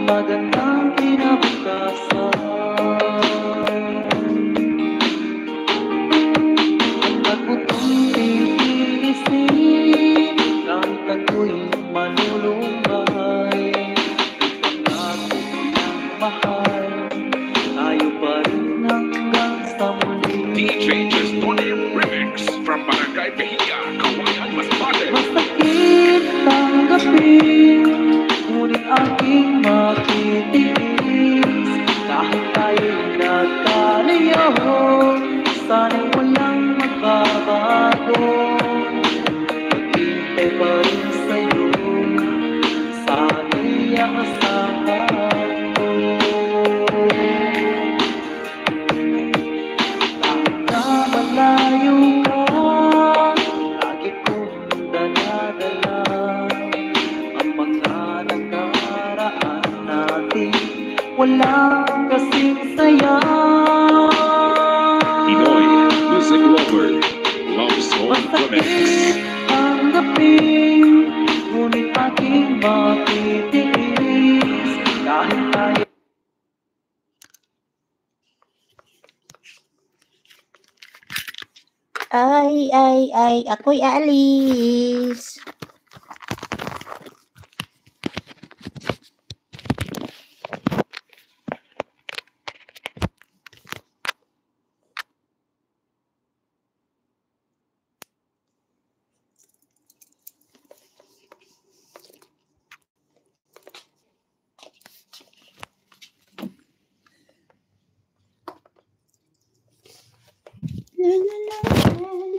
Magandang kinabukasan. At butong titiisin, ang tago'y malulumbay. Pangako ng mahal, tayo pa rin hanggang sa muli. DJ Tony Remix from Barangay Bahia, Kawayan, Masbate. Masakit tanggapin, ngunit aking matitiis. Kahit tayo'y nagkalayo, sana'y walang magbabago. Maghintay pa rin sa'yo, sana'y aasahan ko. Kahit na malayo ka, lagi kong dala-dala ang mga nakaraan natin. Walang kasing saya. Pinoy Music Lover, Love Song Remix. Masakit tanggapin, ngunit aking matitiis. Kahit tayo Ay, ako'y aalis. La, la, la, la.